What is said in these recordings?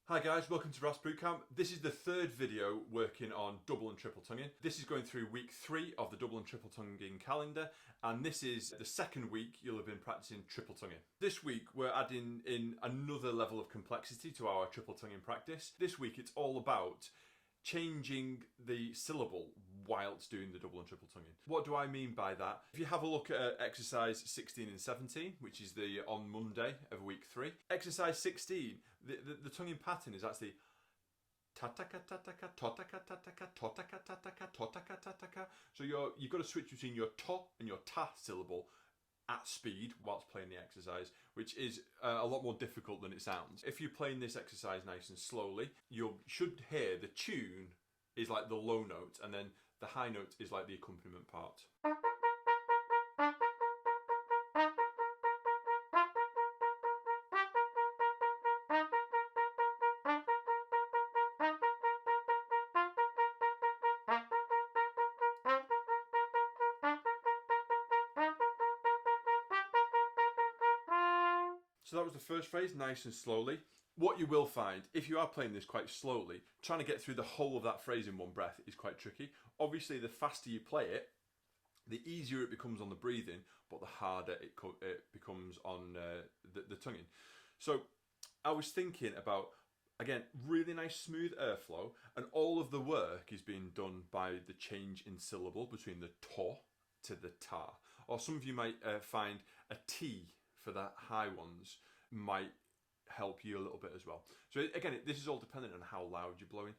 Hi guys, welcome to RAS Bootcamp. This is the third video working on double and triple tonguing. This is going through week 3 of the double and triple tonguing calendar, and this is the second week you'll have been practicing triple tonguing. This week we're adding in another level of complexity to our triple tonguing practice. This week it's all about changing the syllable whilst doing the double and triple tonguing. What do I mean by that? If you have a look at exercise 16 and 17, which is the on Monday of week 3, exercise 16, the tonguing pattern is actually tataka tataka totaka tataka totaka tataka totaka tataka. So you've got to switch between your to and your ta syllable at speed whilst playing the exercise, which is a lot more difficult than it sounds. If you're playing this exercise nice and slowly, you should hear the tune is like the low note, and then the high note is like the accompaniment part. So that was the first phrase, nice and slowly. What you will find, if you are playing this quite slowly, trying to get through the whole of that phrase in one breath is quite tricky. Obviously, the faster you play it, the easier it becomes on the breathing, but the harder it becomes on the tonguing. So I was thinking about, again, really nice smooth airflow, and all of the work is being done by the change in syllable between the to to the ta. Or some of you might find a t for that high ones might help you a little bit as well. So again, this is all dependent on how loud you're blowing.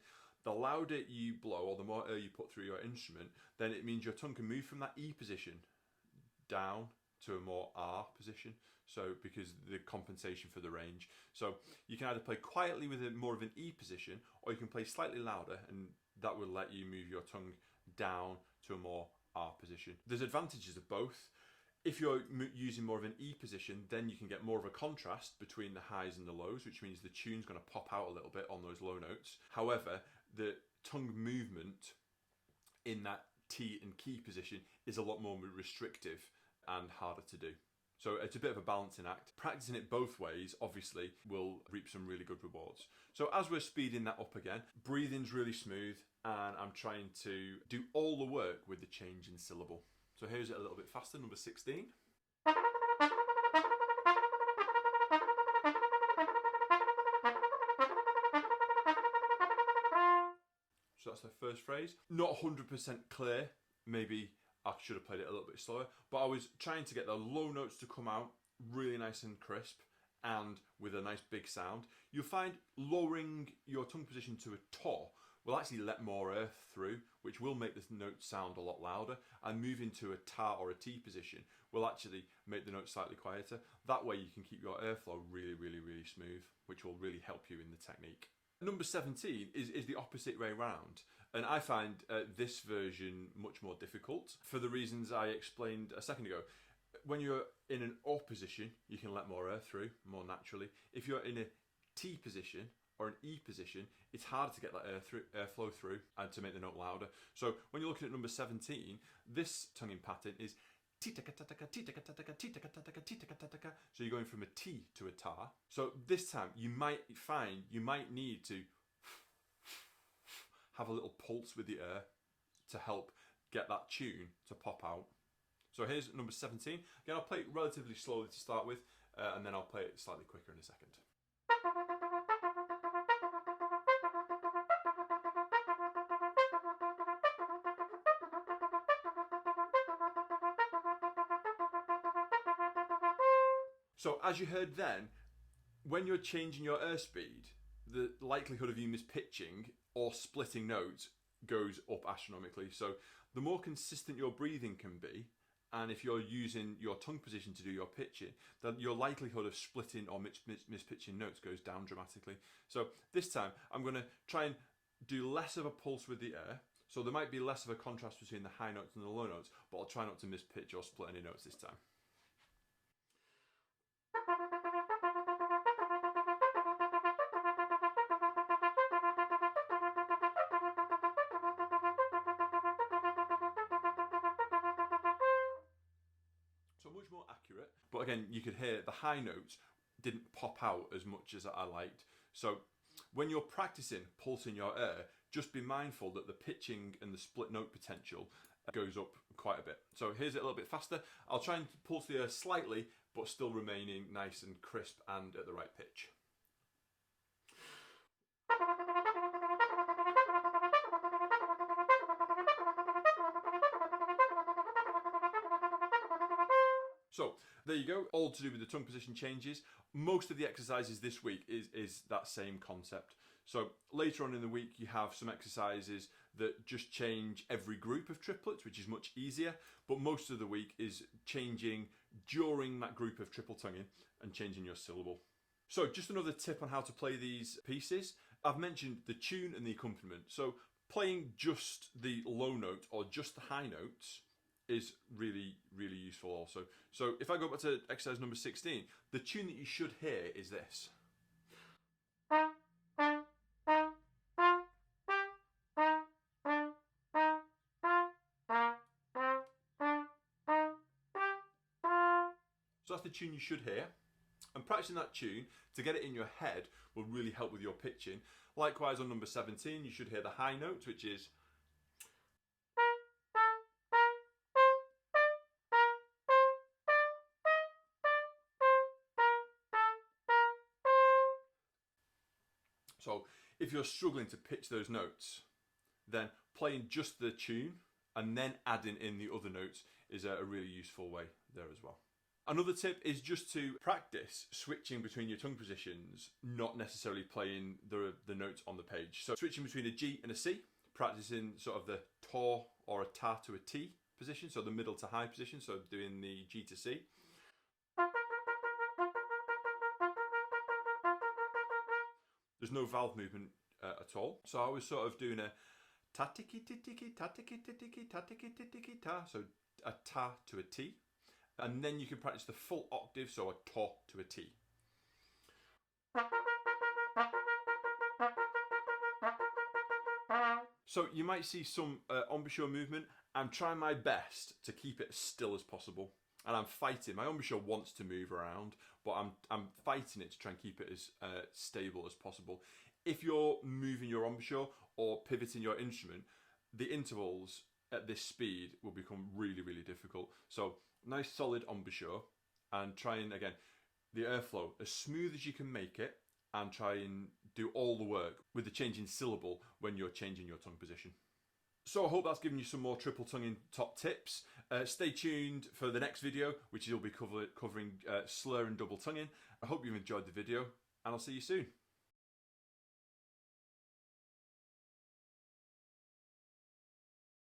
The louder you blow, or the more air you put through your instrument, then it means your tongue can move from that E position down to a more R position. So because the compensation for the range. So you can either play quietly with more of an E position, or you can play slightly louder, and that will let you move your tongue down to a more R position. There's advantages of both. If you're using more of an E position, then you can get more of a contrast between the highs and the lows, which means the tune's going to pop out a little bit on those low notes. However, the tongue movement in that T and key position is a lot more restrictive and harder to do. So it's a bit of a balancing act. Practicing it both ways, obviously, will reap some really good rewards. So as we're speeding that up again, breathing's really smooth, and I'm trying to do all the work with the change in syllable. So here's it a little bit faster, number 16. So that's the first phrase. Not 100% clear. Maybe I should have played it a little bit slower, but I was trying to get the low notes to come out really nice and crisp and with a nice big sound. You'll find lowering your tongue position to a to will actually let more air through, which will make the note sound a lot louder, and moving to a ta or a t position will actually make the note slightly quieter. That way you can keep your airflow really, really, really smooth, which will really help you in the technique. Number 17 is the opposite way round, and I find this version much more difficult for the reasons I explained a second ago. When you're in an O position, you can let more air through more naturally. If you're in a T position or an E position, it's harder to get that airflow through and to make the note louder. So when you're looking at number 17, this tonguing pattern is ti-taka-ta-taka, ti-taka-ta-taka, ti-taka-ta-taka, ti-taka-ta-taka. So you're going from a T to a ta. So this time you might find you might need to have a little pulse with the air to help get that tune to pop out. So here's number 17. Again, I'll play it relatively slowly to start with, and then I'll play it slightly quicker in a second. So as you heard then, when you're changing your airspeed, the likelihood of you mispitching or splitting notes goes up astronomically. So the more consistent your breathing can be, and if you're using your tongue position to do your pitching, then your likelihood of splitting or mispitching notes goes down dramatically. So this time I'm going to try and do less of a pulse with the air. So there might be less of a contrast between the high notes and the low notes, but I'll try not to mispitch or split any notes this time. So much more accurate, but again, you could hear the high notes didn't pop out as much as I liked. So When you're practicing pulsing your air, just be mindful that the pitching and the split note potential goes up quite a bit. So here's it a little bit faster. I'll try and pulse the air slightly, but still remaining nice and crisp and at the right pitch. So there you go, all to do with the tongue position changes. Most of the exercises this week is that same concept. So later on in the week you have some exercises that just change every group of triplets, which is much easier, but most of the week is changing during that group of triple tonguing and changing your syllable. So just another tip on how to play these pieces. I've mentioned the tune and the accompaniment. So playing just the low note or just the high notes is really, really useful also. So if I go back to exercise number 16, the tune that you should hear is this. So that's the tune you should hear. And practicing that tune to get it in your head will really help with your pitching. Likewise on number 17, you should hear the high notes, which is so if you're struggling to pitch those notes, then playing just the tune and then adding in the other notes is a really useful way there as well. Another tip is just to practice switching between your tongue positions, not necessarily playing the notes on the page. So switching between a G and a C, practicing sort of the ta or a ta to a T position, so the middle to high position, so doing the G to C. There's no valve movement at all. So I was sort of doing a ta tiki tiki ta tiki tiki ta tiki tiki ta, so a ta to a T. And then you can practice the full octave, so a ta to a T. So you might see some embouchure movement. I'm trying my best to keep it as still as possible. And I'm fighting. My embouchure wants to move around, but I'm fighting it to try and keep it as stable as possible. If you're moving your embouchure or pivoting your instrument, the intervals at this speed will become really, really difficult. So nice solid embouchure and try and, again, the airflow as smooth as you can make it and try and do all the work with the changing syllable when you're changing your tongue position. So I hope that's given you some more triple tonguing top tips. Stay tuned for the next video, which will be covering slur and double tonguing. I hope you've enjoyed the video, and I'll see you soon.